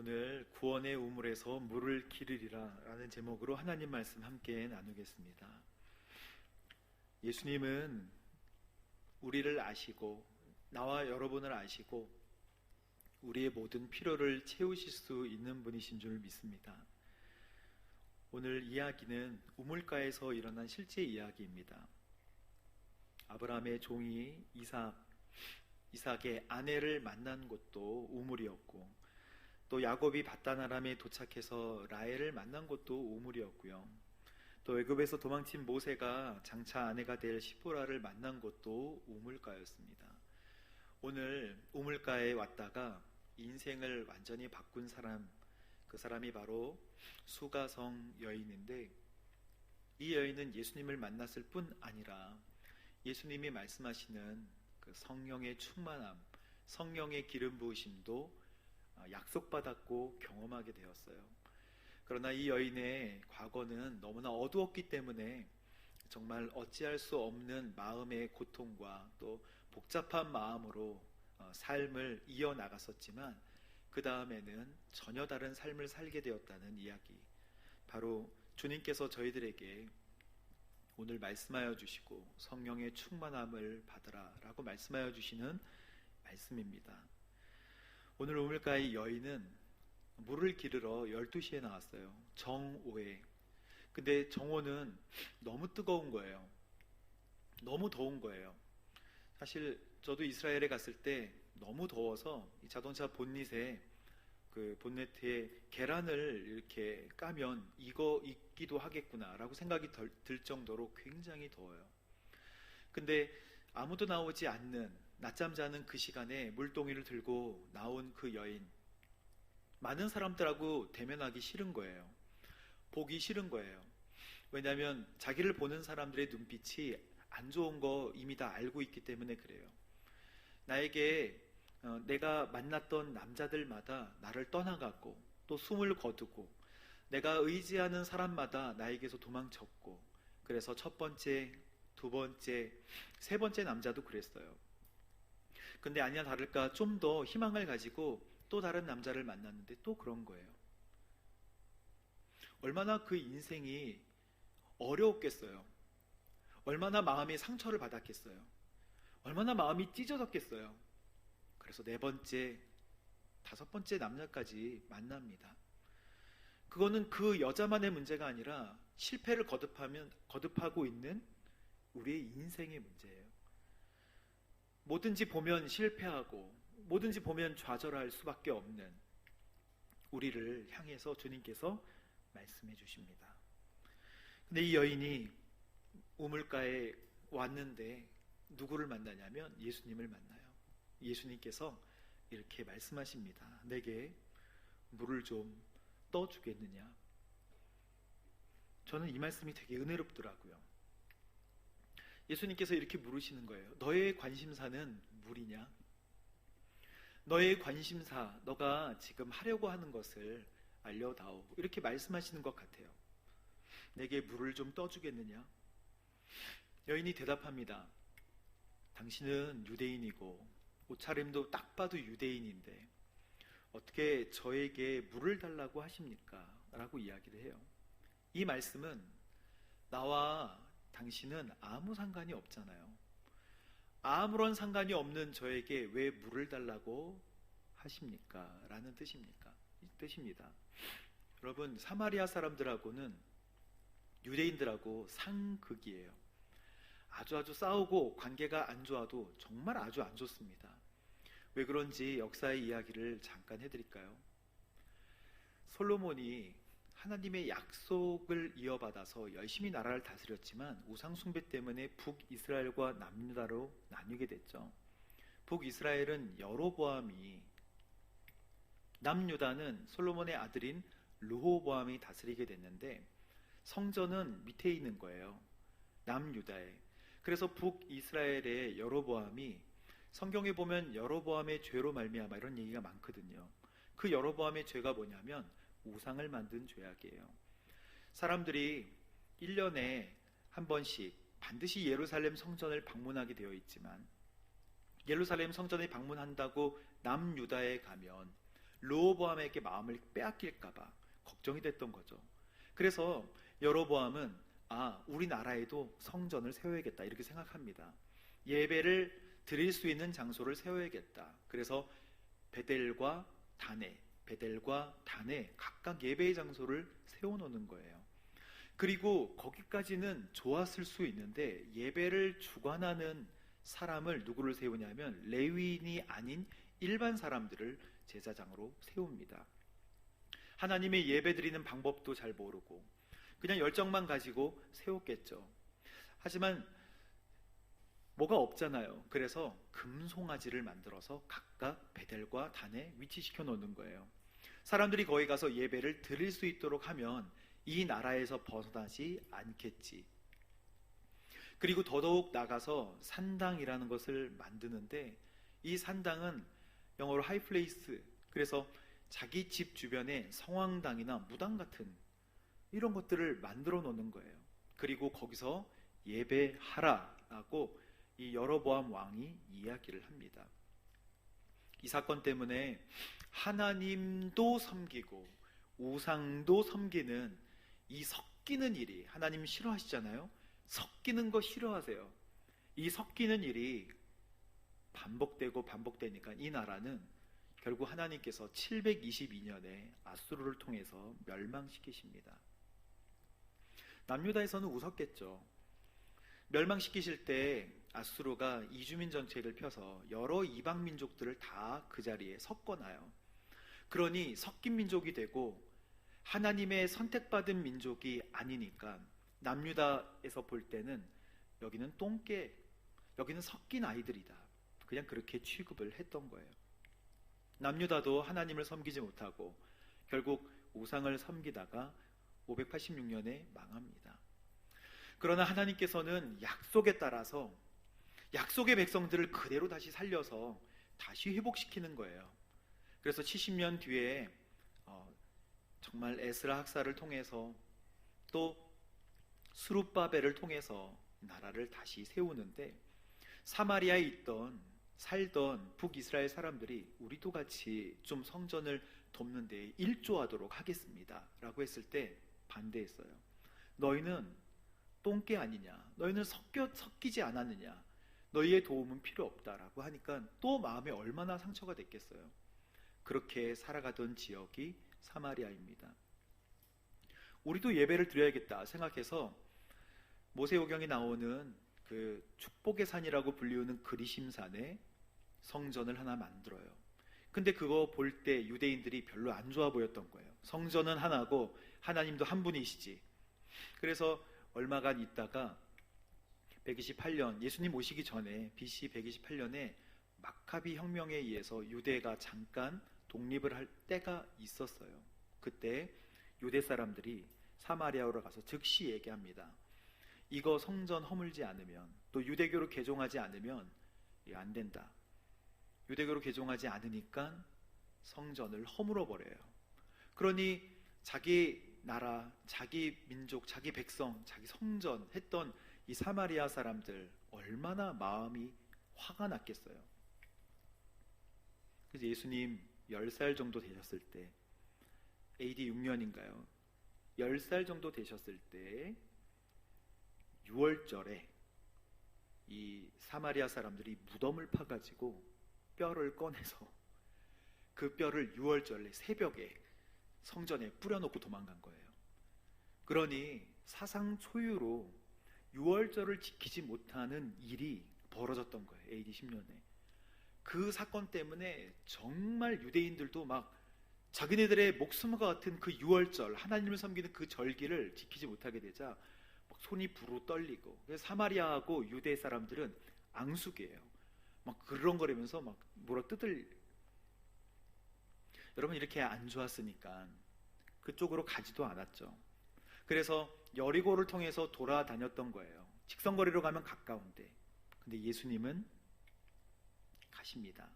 오늘 구원의 우물에서 물을 기르리라 라는 제목으로 하나님 말씀 함께 나누겠습니다. 예수님은 우리를 아시고 나와 여러분을 아시고 우리의 모든 필요를 채우실 수 있는 분이신 줄 믿습니다. 오늘 이야기는 우물가에서 일어난 실제 이야기입니다. 아브라함의 종이 이삭의 아내를 만난 곳도 우물이었고, 또 야곱이 밧단 아람에 도착해서 라헬을 만난 곳도 우물이었고요. 또 애굽에서 도망친 모세가 장차 아내가 될 시보라를 만난 곳도 우물가였습니다. 오늘 우물가에 왔다가 인생을 완전히 바꾼 사람, 그 사람이 바로 수가성 여인인데, 이 여인은 예수님을 만났을 뿐 아니라 예수님이 말씀하시는 그 성령의 충만함, 성령의 기름 부으심도 약속받았고 경험하게 되었어요. 그러나 이 여인의 과거는 너무나 어두웠기 때문에 정말 어찌할 수 없는 마음의 고통과 또 복잡한 마음으로 삶을 이어나갔었지만, 그 다음에는 전혀 다른 삶을 살게 되었다는 이야기, 바로 주님께서 저희들에게 오늘 말씀하여 주시고 성령의 충만함을 받으라 라고 말씀하여 주시는 말씀입니다. 오늘 우물가의 여인은 물을 기르러 12시에 나왔어요. 정오에. 근데 정오는 너무 뜨거운 거예요. 너무 더운 거예요. 사실 저도 이스라엘에 갔을 때 너무 더워서 이 자동차 본닛에 그 본네트에 계란을 이렇게 까면 익기도 하겠구나 라고 생각이 들 정도로 굉장히 더워요. 근데 아무도 나오지 않는, 낮잠 자는 그 시간에 물동이를 들고 나온 그 여인, 많은 사람들하고 대면하기 싫은 거예요. 보기 싫은 거예요. 왜냐하면 자기를 보는 사람들의 눈빛이 안 좋은 거 이미 다 알고 있기 때문에 그래요. 나에게 내가 만났던 남자들마다 나를 떠나갔고, 또 숨을 거두고, 내가 의지하는 사람마다 나에게서 도망쳤고, 그래서 첫 번째, 두 번째, 세 번째 남자도 그랬어요. 근데 아니나 다를까 좀 더 희망을 가지고 또 다른 남자를 만났는데 또 그런 거예요. 얼마나 그 인생이 어려웠겠어요. 얼마나 마음이 상처를 받았겠어요. 얼마나 마음이 찢어졌겠어요. 그래서 네 번째, 다섯 번째 남자까지 만납니다. 그거는 그 여자만의 문제가 아니라 실패를 거듭하고 있는 우리의 인생의 문제예요. 뭐든지 보면 실패하고 뭐든지 보면 좌절할 수밖에 없는 우리를 향해서 주님께서 말씀해 주십니다. 근데 이 여인이 우물가에 왔는데 누구를 만나냐면 예수님을 만나요. 예수님께서 이렇게 말씀하십니다. 내게 물을 좀 떠주겠느냐? 저는 이 말씀이 되게 은혜롭더라고요. 예수님께서 이렇게 물으시는 거예요. 너의 관심사는 물이냐? 너의 관심사, 너가 지금 하려고 하는 것을 알려다오. 이렇게 말씀하시는 것 같아요. 내게 물을 좀 떠주겠느냐? 여인이 대답합니다. 당신은 유대인이고 옷차림도 딱 봐도 유대인인데 어떻게 저에게 물을 달라고 하십니까? 라고 이야기를 해요. 이 말씀은 나와 당신은 아무 상관이 없잖아요. 아무런 상관이 없는 저에게 왜 물을 달라고 하십니까? 라는 뜻입니다. 여러분, 사마리아 사람들하고는 유대인들하고 상극이에요. 아주 싸우고 관계가 안 좋아도 정말 아주 안 좋습니다. 왜 그런지 역사의 이야기를 잠깐 해드릴까요? 솔로몬이 하나님의 약속을 이어받아서 열심히 나라를 다스렸지만 우상 숭배 때문에 북이스라엘과 남유다로 나뉘게 됐죠. 북이스라엘은 여로보암이, 남유다는 솔로몬의 아들인 르호보암이 다스리게 됐는데 성전은 밑에 있는 거예요. 남유다에. 그래서 북이스라엘의 여로보암이, 성경에 보면 여로보암의 죄로 말미암아 이런 얘기가 많거든요. 그 여로보암의 죄가 뭐냐면 우상을 만든 죄악이에요. 사람들이 1년에 한 번씩 반드시 예루살렘 성전을 방문하게 되어 있지만 예루살렘 성전에 방문한다고 남유다에 가면 르호보암에게 마음을 빼앗길까봐 걱정이 됐던 거죠. 그래서 여로보암은 우리나라에도 성전을 세워야겠다 이렇게 생각합니다. 예배를 드릴 수 있는 장소를 세워야겠다. 그래서 베델과 단에 각각 예배의 장소를 세워놓는 거예요. 그리고 거기까지는 좋았을 수 있는데 예배를 주관하는 사람을 누구를 세우냐면 레위인이 아닌 일반 사람들을 제사장으로 세웁니다. 하나님의 예배 드리는 방법도 잘 모르고 그냥 열정만 가지고 세웠겠죠. 하지만 뭐가 없잖아요. 그래서 금송아지를 만들어서 각각 베델과 단에 위치시켜 놓는 거예요. 사람들이 거기 가서 예배를 드릴 수 있도록 하면 이 나라에서 벗어나지 않겠지. 그리고 더더욱 나가서 산당이라는 것을 만드는데 이 산당은 영어로 하이플레이스, 그래서 자기 집 주변에 성황당이나 무당 같은 이런 것들을 만들어 놓는 거예요. 그리고 거기서 예배하라라고 이 여로보암 왕이 이야기를 합니다. 이 사건 때문에 하나님도 섬기고 우상도 섬기는 이 섞이는 일이, 하나님 싫어하시잖아요. 섞이는 거 싫어하세요. 이 섞이는 일이 반복되니까 이 나라는 결국 하나님께서 722년에 아수르를 통해서 멸망시키십니다. 남유다에서는 웃었겠죠. 멸망시키실 때 아수르가 이주민 정책을 펴서 여러 이방 민족들을 다 그 자리에 섞어놔요. 그러니 섞인 민족이 되고 하나님의 선택받은 민족이 아니니까 남유다에서 볼 때는 여기는 똥개, 여기는 섞인 아이들이다. 그냥 그렇게 취급을 했던 거예요. 남유다도 하나님을 섬기지 못하고 결국 우상을 섬기다가 586년에 망합니다. 그러나 하나님께서는 약속에 따라서 약속의 백성들을 그대로 다시 살려서 다시 회복시키는 거예요. 그래서 70년 뒤에 정말 에스라 학사를 통해서 또 스룹바벨을 통해서 나라를 다시 세우는데 사마리아에 살던 북이스라엘 사람들이 우리도 같이 좀 성전을 돕는 데 일조하도록 하겠습니다 라고 했을 때 반대했어요. 너희는 똥개 아니냐, 너희는 섞이지 않았느냐, 너희의 도움은 필요 없다라고 하니까 또 마음에 얼마나 상처가 됐겠어요. 그렇게 살아가던 지역이 사마리아입니다. 우리도 예배를 드려야겠다 생각해서 모세오경에 나오는 그 축복의 산이라고 불리우는 그리심산에 성전을 하나 만들어요. 근데 그거 볼 때 유대인들이 별로 안 좋아 보였던 거예요. 성전은 하나고 하나님도 한 분이시지. 그래서 얼마간 있다가 128년, 예수님 오시기 전에 BC 128년에 마카비 혁명에 의해서 유대가 잠깐 독립을 할 때가 있었어요. 그때 유대 사람들이 사마리아로 가서 즉시 얘기합니다. 이거 성전 허물지 않으면, 또 유대교로 개종하지 않으면 안 된다. 유대교로 개종하지 않으니까 성전을 허물어 버려요. 그러니 자기 나라, 자기 민족, 자기 백성, 자기 성전 했던 이 사마리아 사람들 얼마나 마음이 화가 났겠어요. 그래서 예수님 10살 정도 되셨을 때, AD 6년인가요? 10살 정도 되셨을 때 6월절에 이 사마리아 사람들이 무덤을 파가지고 뼈를 꺼내서 그 뼈를 6월절 새벽에 성전에 뿌려놓고 도망간 거예요. 그러니 사상 초유로 6월절을 지키지 못하는 일이 벌어졌던 거예요. AD 10년에. 그 사건 때문에 정말 유대인들도 막 자기네들의 목숨과 같은 그 6월절, 하나님을 섬기는 그 절기를 지키지 못하게 되자 막 손이 부르 떨리고, 그래서 사마리아하고 유대 사람들은 앙숙이에요. 막 그렁거리면서 막 물어 뜯을. 여러분, 이렇게 안 좋았으니까 그쪽으로 가지도 않았죠. 그래서 여리고를 통해서 돌아다녔던 거예요. 직선거리로 가면 가까운데. 근데 예수님은 가십니다.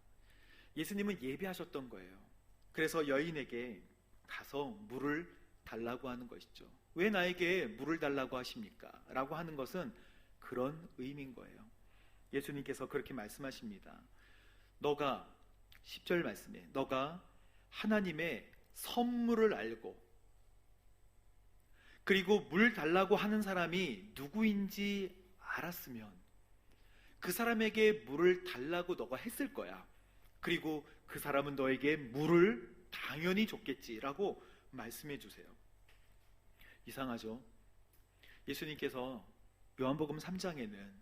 예수님은 예배하셨던 거예요. 그래서 여인에게 가서 물을 달라고 하는 것이죠. 왜 나에게 물을 달라고 하십니까? 라고 하는 것은 그런 의미인 거예요. 예수님께서 그렇게 말씀하십니다. 너가 10절 말씀에 너가 하나님의 선물을 알고, 그리고 물 달라고 하는 사람이 누구인지 알았으면 그 사람에게 물을 달라고 너가 했을 거야. 그리고 그 사람은 너에게 물을 당연히 줬겠지라고 말씀해 주세요. 이상하죠? 예수님께서 요한복음 3장에는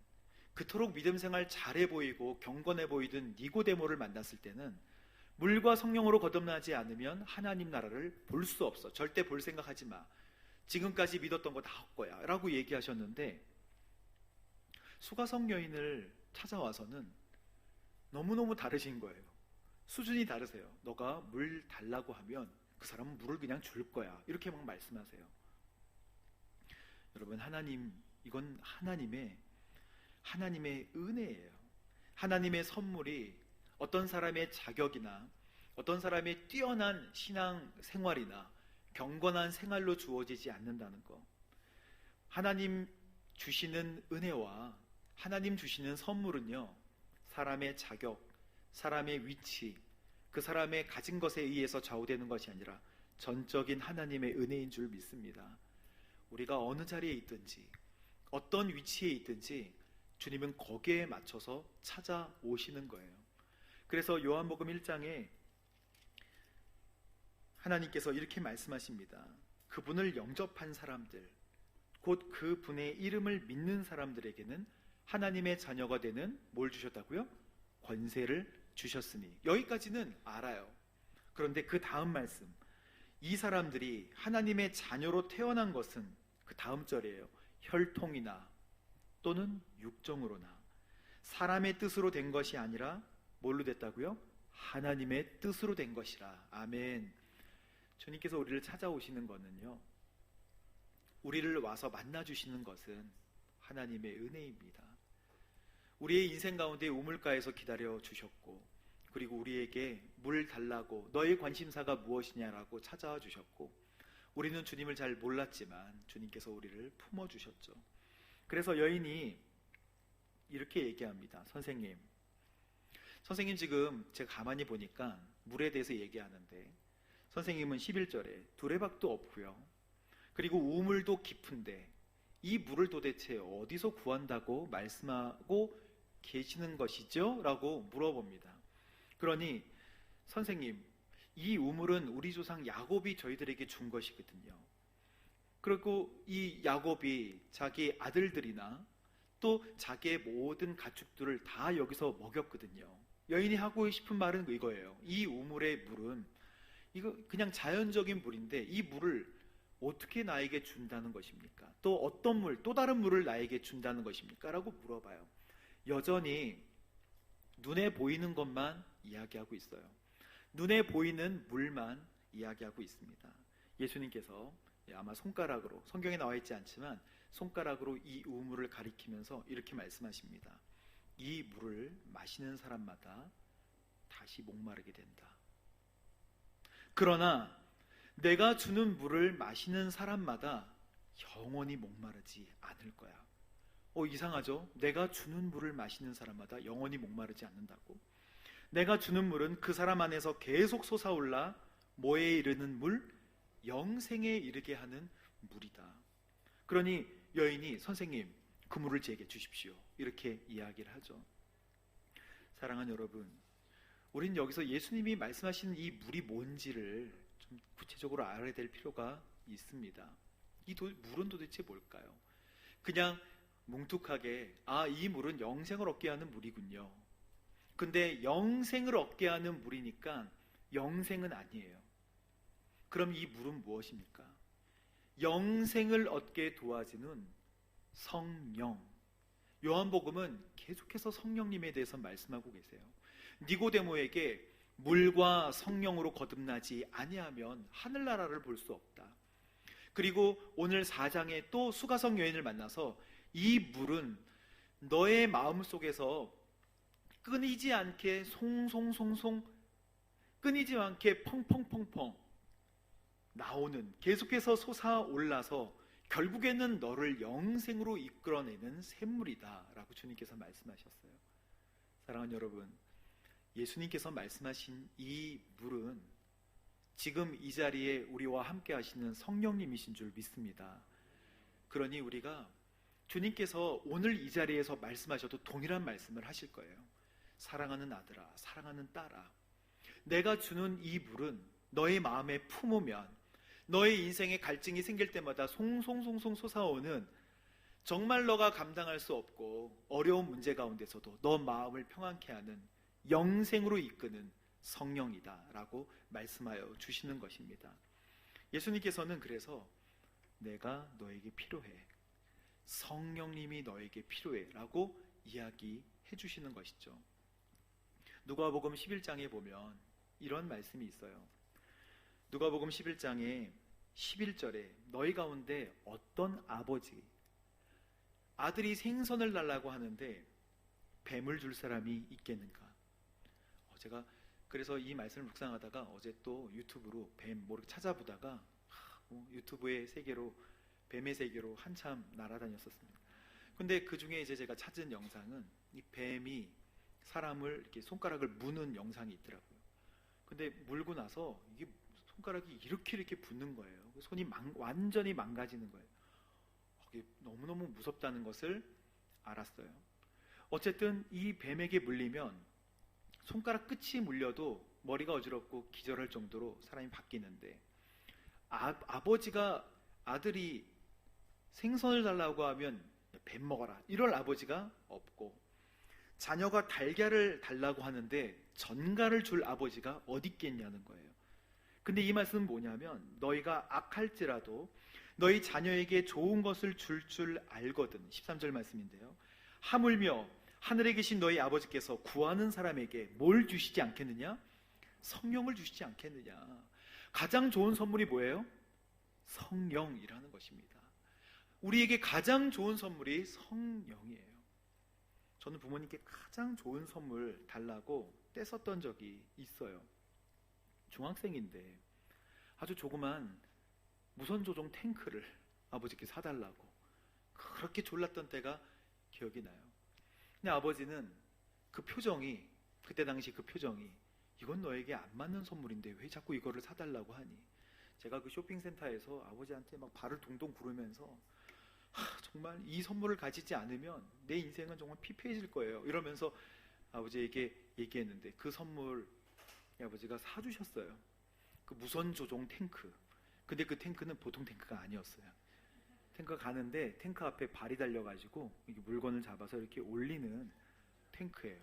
그토록 믿음 생활 잘해 보이고 경건해 보이던 니고데모를 만났을 때는 물과 성령으로 거듭나지 않으면 하나님 나라를 볼 수 없어. 절대 볼 생각하지 마. 지금까지 믿었던 거 다 헛거야 라고 얘기하셨는데, 수가성 여인을 찾아와서는 너무너무 다르신 거예요. 수준이 다르세요. 너가 물 달라고 하면 그 사람은 물을 그냥 줄 거야, 이렇게 막 말씀하세요. 여러분, 하나님, 이건 하나님의 은혜예요. 하나님의 선물이 어떤 사람의 자격이나 어떤 사람의 뛰어난 신앙 생활이나 경건한 생활로 주어지지 않는다는 것. 하나님 주시는 은혜와 하나님 주시는 선물은요, 사람의 자격, 사람의 위치, 그 사람의 가진 것에 의해서 좌우되는 것이 아니라 전적인 하나님의 은혜인 줄 믿습니다. 우리가 어느 자리에 있든지 어떤 위치에 있든지 주님은 거기에 맞춰서 찾아오시는 거예요. 그래서 요한복음 1장에 하나님께서 이렇게 말씀하십니다. 그분을 영접한 사람들, 곧 그분의 이름을 믿는 사람들에게는 하나님의 자녀가 되는 뭘 주셨다고요? 권세를 주셨으니. 여기까지는 알아요. 그런데 그 다음 말씀, 이 사람들이 하나님의 자녀로 태어난 것은 그 다음 절이에요. 혈통이나 또는 육정으로나 사람의 뜻으로 된 것이 아니라 뭘로 됐다고요? 하나님의 뜻으로 된 것이라. 아멘. 주님께서 우리를 찾아오시는 것은요, 우리를 와서 만나주시는 것은 하나님의 은혜입니다. 우리의 인생 가운데 우물가에서 기다려 주셨고, 그리고 우리에게 물 달라고 너의 관심사가 무엇이냐라고 찾아와 주셨고, 우리는 주님을 잘 몰랐지만 주님께서 우리를 품어주셨죠. 그래서 여인이 이렇게 얘기합니다. 선생님 지금 제가 가만히 보니까 물에 대해서 얘기하는데 선생님은 11절에 두레박도 없고요, 그리고 우물도 깊은데 이 물을 도대체 어디서 구한다고 말씀하고 계시는 것이죠? 라고 물어봅니다. 그러니 선생님, 이 우물은 우리 조상 야곱이 저희들에게 준 것이거든요. 그리고 이 야곱이 자기 아들들이나 또 자기의 모든 가축들을 다 여기서 먹였거든요. 여인이 하고 싶은 말은 이거예요. 이 우물의 물은 이거 그냥 자연적인 물인데 이 물을 어떻게 나에게 준다는 것입니까? 또 어떤 물, 또 다른 물을 나에게 준다는 것입니까? 라고 물어봐요. 여전히 눈에 보이는 것만 이야기하고 있어요. 눈에 보이는 물만 이야기하고 있습니다. 예수님께서 아마 손가락으로, 성경에 나와 있지 않지만 손가락으로 이 우물을 가리키면서 이렇게 말씀하십니다. 이 물을 마시는 사람마다 다시 목마르게 된다. 그러나 내가 주는 물을 마시는 사람마다 영원히 목마르지 않을 거야. 이상하죠? 내가 주는 물을 마시는 사람마다 영원히 목마르지 않는다고? 내가 주는 물은 그 사람 안에서 계속 솟아올라 뭐에 이르는 물? 영생에 이르게 하는 물이다. 그러니 여인이 선생님, 그 물을 제게 주십시오, 이렇게 이야기를 하죠. 사랑하는 여러분, 우린 여기서 예수님이 말씀하시는 이 물이 뭔지를 좀 구체적으로 알아야 될 필요가 있습니다. 이 물은 도대체 뭘까요? 그냥 뭉툭하게 이 물은 영생을 얻게 하는 물이군요. 근데 영생을 얻게 하는 물이니까 영생은 아니에요. 그럼 이 물은 무엇입니까? 영생을 얻게 도와주는 성령. 요한복음은 계속해서 성령님에 대해서 말씀하고 계세요. 니고데모에게 물과 성령으로 거듭나지 아니하면 하늘나라를 볼 수 없다. 그리고 오늘 4장에 또 수가성 여인을 만나서 이 물은 너의 마음속에서 끊이지 않게 송송송송, 끊이지 않게 펑펑펑펑 나오는, 계속해서 솟아올라서 결국에는 너를 영생으로 이끌어내는 샘물이다 라고 주님께서 말씀하셨어요. 사랑하는 여러분, 예수님께서 말씀하신 이 물은 지금 이 자리에 우리와 함께 하시는 성령님이신 줄 믿습니다. 그러니 우리가 주님께서 오늘 이 자리에서 말씀하셔도 동일한 말씀을 하실 거예요. 사랑하는 아들아, 사랑하는 딸아, 내가 주는 이 물은 너의 마음에 품으면 너의 인생에 갈증이 생길 때마다 송송송송 솟아오는, 정말 너가 감당할 수 없고 어려운 문제 가운데서도 너 마음을 평안케 하는, 영생으로 이끄는 성령이다 라고 말씀하여 주시는 것입니다. 예수님께서는 그래서 내가 너에게 필요해, 성령님이 너에게 필요해 라고 이야기해 주시는 것이죠. 누가복음 11장에 보면 이런 말씀이 있어요. 누가복음 11장에 11절에 너희 가운데 어떤 아버지, 아들이 생선을 달라고 하는데 뱀을 줄 사람이 있겠는가? 제가 그래서 이 말씀을 묵상하다가 어제 또 유튜브로 뱀 모르게 찾아보다가 유튜브의 세계로, 뱀의 세계로 한참 날아다녔었습니다. 근데 그 중에 이제 제가 찾은 영상은 이 뱀이 사람을 이렇게 손가락을 무는 영상이 있더라고요. 근데 물고 나서 이게 손가락이 이렇게 붙는 거예요. 손이 완전히 망가지는 거예요. 이게 너무너무 무섭다는 것을 알았어요. 어쨌든 이 뱀에게 물리면 손가락 끝이 물려도 머리가 어지럽고 기절할 정도로 사람이 바뀌는데, 아버지가 아들이 생선을 달라고 하면 뱀 먹어라 이럴 아버지가 없고, 자녀가 달걀을 달라고 하는데 전갈을 줄 아버지가 어디 있겠냐는 거예요. 근데 이 말씀은 뭐냐면, 너희가 악할지라도 너희 자녀에게 좋은 것을 줄 알거든. 13절 말씀인데요. 하물며 하늘에 계신 너희 아버지께서 구하는 사람에게 뭘 주시지 않겠느냐? 성령을 주시지 않겠느냐? 가장 좋은 선물이 뭐예요? 성령이라는 것입니다. 우리에게 가장 좋은 선물이 성령이에요. 저는 부모님께 가장 좋은 선물 달라고 떼었던 적이 있어요. 중학생인데 아주 조그만 무선조종 탱크를 아버지께 사달라고 그렇게 졸랐던 때가 기억이 나요. 근데 아버지는 그 표정이, 그때 당시 그 표정이, 이건 너에게 안 맞는 선물인데 왜 자꾸 이거를 사달라고 하니? 제가 그 쇼핑센터에서 아버지한테 막 발을 동동 구르면서 정말 이 선물을 가지지 않으면 내 인생은 정말 피폐해질 거예요 이러면서 아버지에게 얘기했는데, 그 선물 아버지가 사주셨어요. 그 무선조종 탱크. 근데 그 탱크는 보통 탱크가 아니었어요. 탱크가 가는데 탱크 앞에 발이 달려가지고 이게 물건을 잡아서 이렇게 올리는 탱크예요.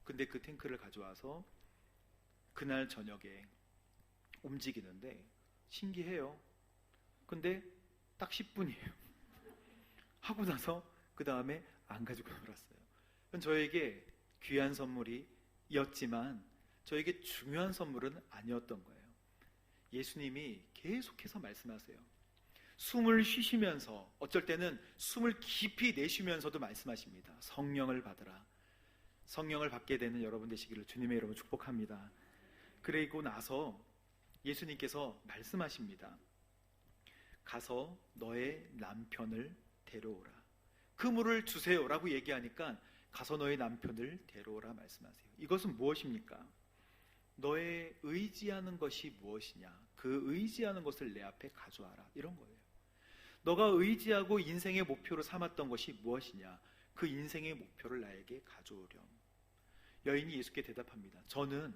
근데 그 탱크를 가져와서 그날 저녁에 움직이는데 신기해요. 근데 딱 10분이에요. 하고 나서 그 다음에 안 가지고 놀았어요. 그건 저에게 귀한 선물이었지만 저에게 중요한 선물은 아니었던 거예요. 예수님이 계속해서 말씀하세요. 숨을 쉬시면서, 어쩔 때는 숨을 깊이 내쉬면서도 말씀하십니다. 성령을 받으라. 성령을 받게 되는 여러분 되시기를 주님의 이름으로 축복합니다. 그리고 나서 예수님께서 말씀하십니다. 가서 너의 남편을 데려오라. 그 물을 주세요 라고 얘기하니까 가서 너의 남편을 데려오라 말씀하세요. 이것은 무엇입니까? 너의 의지하는 것이 무엇이냐, 그 의지하는 것을 내 앞에 가져와라, 이런 거예요. 너가 의지하고 인생의 목표로 삼았던 것이 무엇이냐, 그 인생의 목표를 나에게 가져오렴. 여인이 예수께 대답합니다. 저는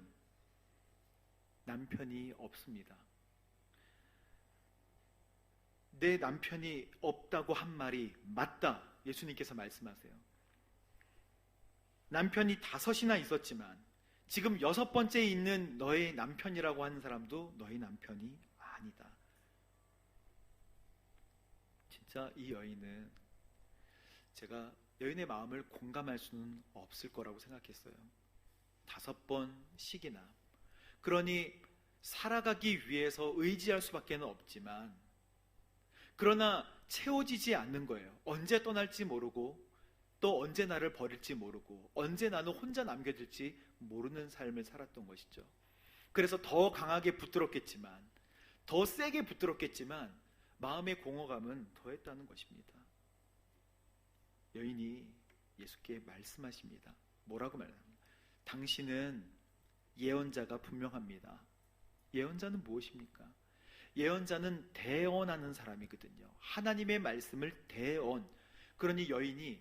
남편이 없습니다. 내 남편이 없다고 한 말이 맞다. 예수님께서 말씀하세요. 남편이 5이나 있었지만 지금 6번째에 있는 너의 남편이라고 하는 사람도 너의 남편이 아니다. 진짜 이 여인은, 제가 여인의 마음을 공감할 수는 없을 거라고 생각했어요. 5번씩이나. 그러니 살아가기 위해서 의지할 수밖에 없지만, 그러나 채워지지 않는 거예요. 언제 떠날지 모르고 또 언제 나를 버릴지 모르고 언제 나는 혼자 남겨질지 모르는 삶을 살았던 것이죠. 그래서 더 강하게 붙들었겠지만, 더 세게 붙들었겠지만 마음의 공허감은 더했다는 것입니다. 여인이 예수께 말씀하십니다. 뭐라고 말합니까? 당신은 예언자가 분명합니다. 예언자는 무엇입니까? 예언자는 대언하는 사람이거든요. 하나님의 말씀을 대언. 그러니 여인이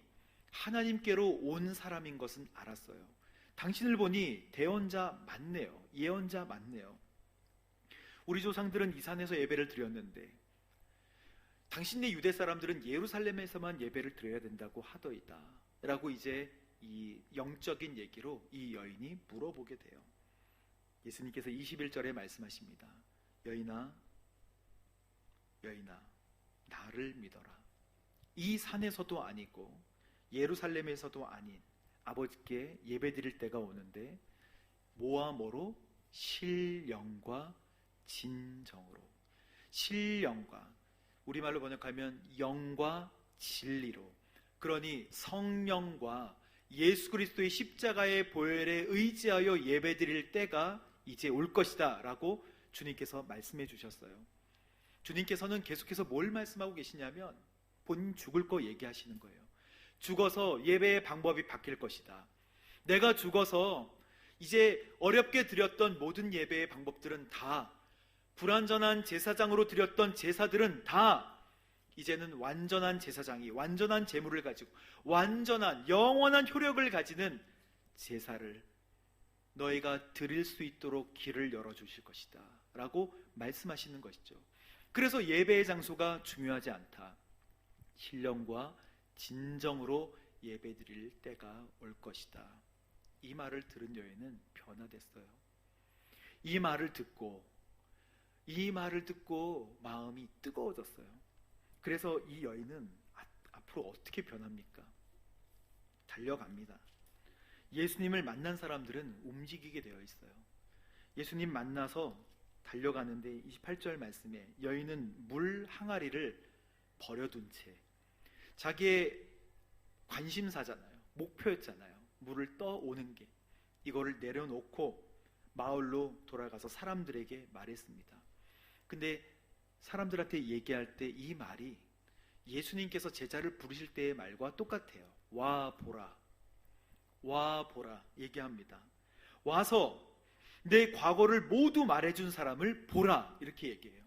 하나님께로 온 사람인 것은 알았어요. 당신을 보니 대언자 맞네요. 예언자 맞네요. 우리 조상들은 이 산에서 예배를 드렸는데 당신네 유대 사람들은 예루살렘에서만 예배를 드려야 된다고 하더이다 라고 이제 이 영적인 얘기로 이 여인이 물어보게 돼요. 예수님께서 21절에 말씀하십니다. 여인아, 여인아, 나를 믿어라. 이 산에서도 아니고 예루살렘에서도 아닌 아버지께 예배드릴 때가 오는데 뭐와 뭐로? 신령과 진정으로. 신령과, 우리말로 번역하면 영과 진리로. 그러니 성령과 예수 그리스도의 십자가의 보혈에 의지하여 예배드릴 때가 이제 올 것이다 라고 주님께서 말씀해 주셨어요. 주님께서는 계속해서 뭘 말씀하고 계시냐면 본인 죽을 거 얘기하시는 거예요. 죽어서 예배의 방법이 바뀔 것이다. 내가 죽어서 이제 어렵게 드렸던 모든 예배의 방법들은 다, 불완전한 제사장으로 드렸던 제사들은 다 이제는 완전한 제사장이 완전한 제물을 가지고 완전한 영원한 효력을 가지는 제사를 너희가 드릴 수 있도록 길을 열어주실 것이다 라고 말씀하시는 것이죠. 그래서 예배의 장소가 중요하지 않다. 신령과 진정으로 예배드릴 때가 올 것이다. 이 말을 들은 여인은 변화됐어요. 이 말을 듣고 마음이 뜨거워졌어요. 그래서 이 여인은 앞으로 어떻게 변합니까? 달려갑니다. 예수님을 만난 사람들은 움직이게 되어 있어요. 예수님 만나서 달려가는데 28절 말씀에 여인은 물 항아리를 버려둔 채, 자기의 관심사잖아요, 목표였잖아요, 물을 떠오는 게, 이거를 내려놓고 마을로 돌아가서 사람들에게 말했습니다. 근데 사람들한테 얘기할 때 이 말이 예수님께서 제자를 부르실 때의 말과 똑같아요. 와 보라, 와 보라 얘기합니다. 와서 내 과거를 모두 말해준 사람을 보라 이렇게 얘기해요.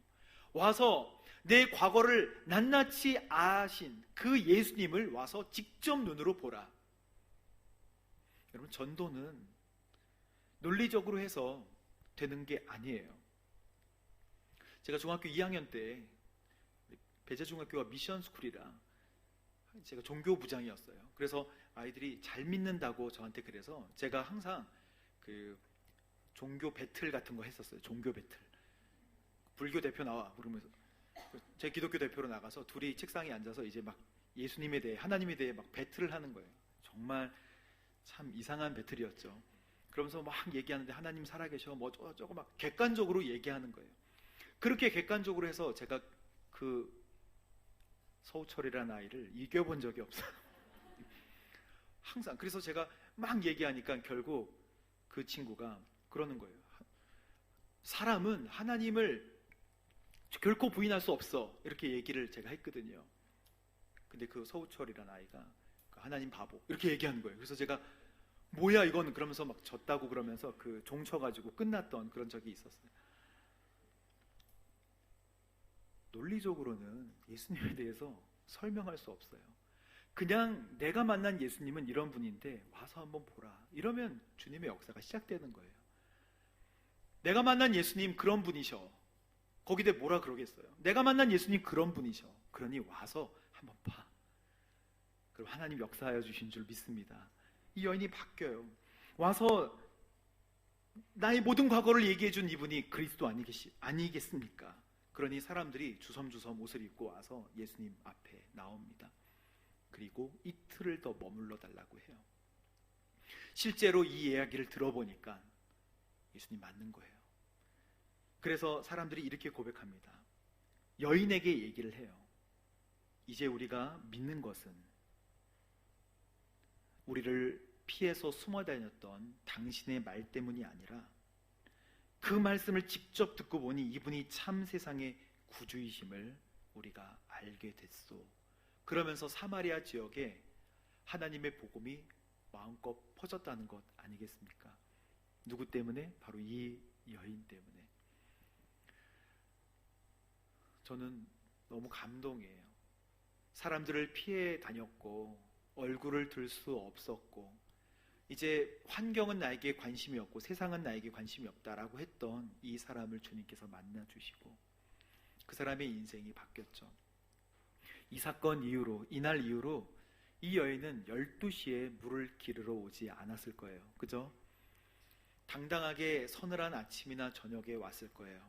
와서 내 과거를 낱낱이 아신 그 예수님을 와서 직접 눈으로 보라. 여러분, 전도는 논리적으로 해서 되는 게 아니에요. 제가 중학교 2학년 때 배재중학교가 미션스쿨이라 제가 종교부장이었어요. 그래서 아이들이 잘 믿는다고 저한테 그래서 제가 항상 그 종교 배틀 같은 거 했었어요. 종교 배틀. 불교 대표 나와 그러면서 제 기독교 대표로 나가서 둘이 책상에 앉아서 이제 막 예수님에 대해, 하나님에 대해 막 배틀을 하는 거예요. 정말 참 이상한 배틀이었죠. 그러면서 막 얘기하는데 하나님 살아계셔 뭐 저거 막 객관적으로 얘기하는 거예요. 그렇게 객관적으로 해서 제가 그 서우철이라는 아이를 이겨본 적이 없어요. 항상. 그래서 제가 막 얘기하니까 결국 그 친구가 그러는 거예요. 사람은 하나님을 결코 부인할 수 없어 이렇게 얘기를 제가 했거든요. 근데 그 서우철이라는 아이가 하나님 바보 이렇게 얘기하는 거예요. 그래서 제가 뭐야 이건 그러면서 막 졌다고 그러면서 그 종 쳐가지고 끝났던 그런 적이 있었어요. 논리적으로는 예수님에 대해서 설명할 수 없어요. 그냥 내가 만난 예수님은 이런 분인데 와서 한번 보라 이러면 주님의 역사가 시작되는 거예요. 내가 만난 예수님 그런 분이셔. 거기다 뭐라 그러겠어요. 내가 만난 예수님 그런 분이셔. 그러니 와서 한번 봐. 그럼 하나님 역사하여 주신 줄 믿습니다. 이 여인이 바뀌어요. 와서 나의 모든 과거를 얘기해 준 이분이 그리스도 아니겠습니까? 그러니 사람들이 주섬주섬 옷을 입고 와서 예수님 앞에 나옵니다. 그리고 이틀을 더 머물러 달라고 해요. 실제로 이 이야기를 들어보니까 예수님 맞는 거예요. 그래서 사람들이 이렇게 고백합니다. 여인에게 얘기를 해요. 이제 우리가 믿는 것은 우리를 피해서 숨어 다녔던 당신의 말 때문이 아니라 그 말씀을 직접 듣고 보니 이분이 참 세상의 구주이심을 우리가 알게 됐소. 그러면서 사마리아 지역에 하나님의 복음이 마음껏 퍼졌다는 것 아니겠습니까? 누구 때문에? 바로 이 여인 때문에. 저는 너무 감동이에요. 사람들을 피해 다녔고 얼굴을 들 수 없었고 이제 환경은 나에게 관심이 없고 세상은 나에게 관심이 없다라고 했던 이 사람을 주님께서 만나주시고 그 사람의 인생이 바뀌었죠. 이 사건 이후로, 이날 이후로 이 여인은 12시에 물을 기르러 오지 않았을 거예요. 그죠? 당당하게 서늘한 아침이나 저녁에 왔을 거예요.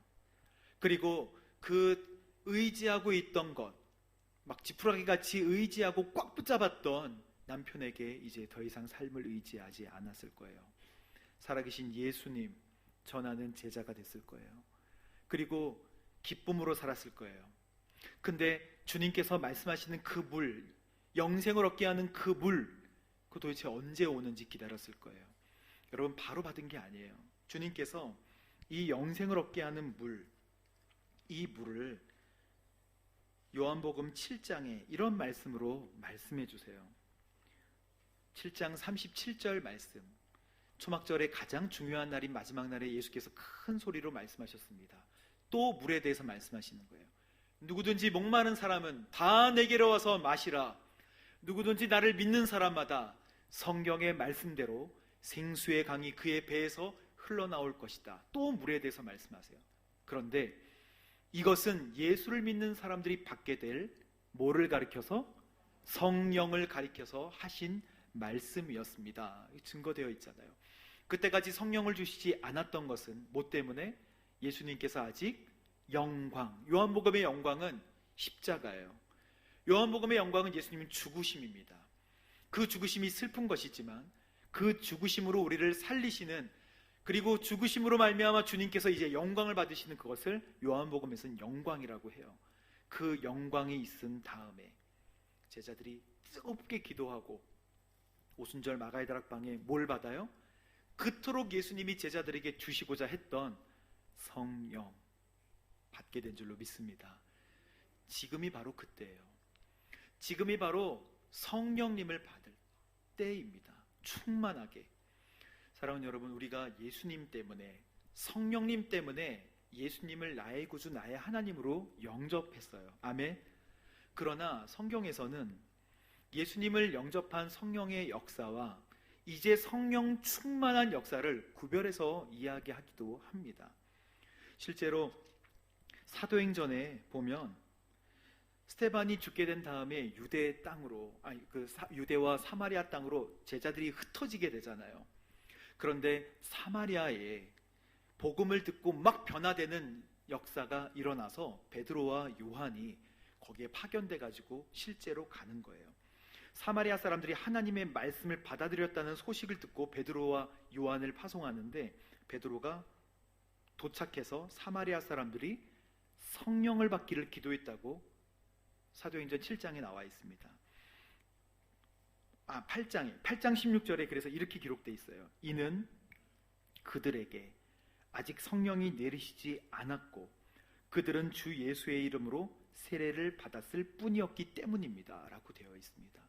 그리고 그 의지하고 있던 것, 막 지푸라기 같이 의지하고 꽉 붙잡았던 남편에게 이제 더 이상 삶을 의지하지 않았을 거예요. 살아계신 예수님 전하는 제자가 됐을 거예요. 그리고 기쁨으로 살았을 거예요. 근데 주님께서 말씀하시는 그 물, 영생을 얻게 하는 그 물, 그 도대체 언제 오는지 기다렸을 거예요. 여러분, 바로 받은 게 아니에요. 주님께서 이 영생을 얻게 하는 물, 이 물을 요한복음 7장에 이런 말씀으로 말씀해 주세요. 7장 37절 말씀. 초막절의 가장 중요한 날인 마지막 날에 예수께서 큰 소리로 말씀하셨습니다. 또 물에 대해서 말씀하시는 거예요. 누구든지 목마른 사람은 다 내게로 와서 마시라. 누구든지 나를 믿는 사람마다 성경의 말씀대로 생수의 강이 그의 배에서 흘러나올 것이다. 또 물에 대해서 말씀하세요. 그런데 이것은 예수를 믿는 사람들이 받게 될 뭐를 가리켜서? 성령을 가리켜서 하신 말씀이었습니다. 증거되어 있잖아요. 그때까지 성령을 주시지 않았던 것은 뭐 때문에? 예수님께서 아직 영광, 요한복음의 영광은 십자가예요. 요한복음의 영광은 예수님의 죽으심입니다. 그 죽으심이 슬픈 것이지만 그 죽으심으로 우리를 살리시는, 그리고 죽으심으로 말미암아 주님께서 이제 영광을 받으시는 그것을 요한복음에서는 영광이라고 해요. 그 영광이 있은 다음에 제자들이 뜨겁게 기도하고 오순절 마가의 다락방에 뭘 받아요? 그토록 예수님이 제자들에게 주시고자 했던 성령 받게 된 줄로 믿습니다. 지금이 바로 그때예요. 지금이 바로 성령님을 받을 때입니다. 충만하게. 사랑하는 여러분, 우리가 예수님 때문에, 성령님 때문에 예수님을 나의 구주, 나의 하나님으로 영접했어요. 아멘. 그러나 성경에서는 예수님을 영접한 성령의 역사와 이제 성령 충만한 역사를 구별해서 이야기하기도 합니다. 실제로 사도행전에 보면 스데반이 죽게 된 다음에 유대 땅으로, 유대와 사마리아 땅으로 제자들이 흩어지게 되잖아요. 그런데 사마리아에 복음을 듣고 막 변화되는 역사가 일어나서 베드로와 요한이 거기에 파견돼 가지고 실제로 가는 거예요. 사마리아 사람들이 하나님의 말씀을 받아들였다는 소식을 듣고 베드로와 요한을 파송하는데, 베드로가 도착해서 사마리아 사람들이 성령을 받기를 기도했다고 사도행전 7장에 나와 있습니다. 8장 16절에 그래서 이렇게 기록되어 있어요. 이는 그들에게 아직 성령이 내리시지 않았고 그들은 주 예수의 이름으로 세례를 받았을 뿐이었기 때문입니다 라고 되어 있습니다.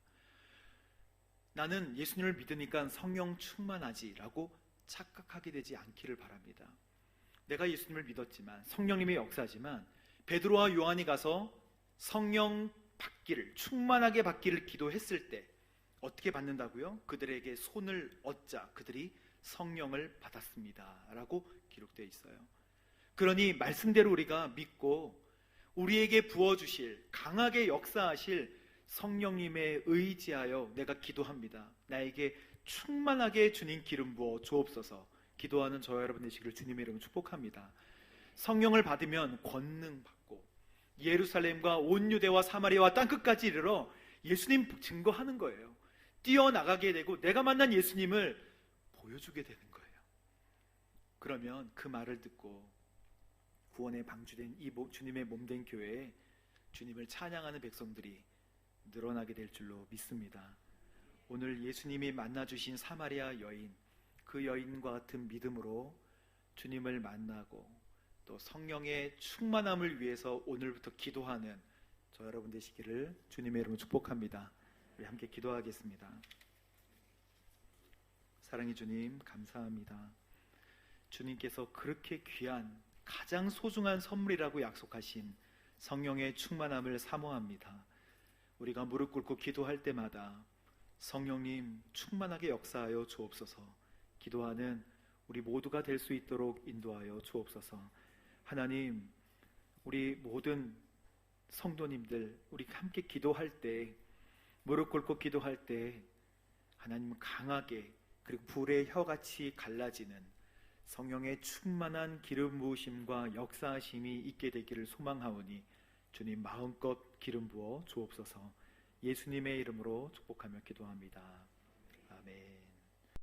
나는 예수님을 믿으니까 성령 충만하지 라고 착각하게 되지 않기를 바랍니다. 내가 예수님을 믿었지만, 성령님의 역사지만, 베드로와 요한이 가서 성령 받기를, 충만하게 받기를 기도했을 때 어떻게 받는다고요? 그들에게 손을 얻자 그들이 성령을 받았습니다 라고 기록되어 있어요. 그러니 말씀대로 우리가 믿고 우리에게 부어주실, 강하게 역사하실 성령님에 의지하여 내가 기도합니다. 나에게 충만하게 주님 기름 부어 주옵소서. 기도하는 저와 여러분 되시기를 주님의 이름으로 축복합니다. 성령을 받으면 권능 받고 예루살렘과 온 유대와 사마리아와 땅끝까지 이르러 예수님 증거하는 거예요. 뛰어나가게 되고 내가 만난 예수님을 보여주게 되는 거예요. 그러면 그 말을 듣고 구원의 방주된 이 주님의 몸된 교회에 주님을 찬양하는 백성들이 늘어나게 될 줄로 믿습니다. 오늘 예수님이 만나주신 사마리아 여인, 그 여인과 같은 믿음으로 주님을 만나고 또 성령의 충만함을 위해서 오늘부터 기도하는 저 여러분 되시기를 주님의 이름으로 축복합니다. 우리 함께 기도하겠습니다. 사랑의 주님, 감사합니다. 주님께서 그렇게 귀한, 가장 소중한 선물이라고 약속하신 성령의 충만함을 사모합니다. 우리가 무릎 꿇고 기도할 때마다 성령님 충만하게 역사하여 주옵소서, 기도하는 우리 모두가 될 수 있도록 인도하여 주옵소서. 하나님, 우리 모든 성도님들, 우리 함께 기도할 때, 무릎 꿇고 기도할 때 하나님 강하게, 그리고 불의 혀같이 갈라지는 성령의 충만한 기름 부으심과 역사하심이 있게 되기를 소망하오니 주님 마음껏 기름 부어 주옵소서. 예수님의 이름으로 축복하며 기도합니다.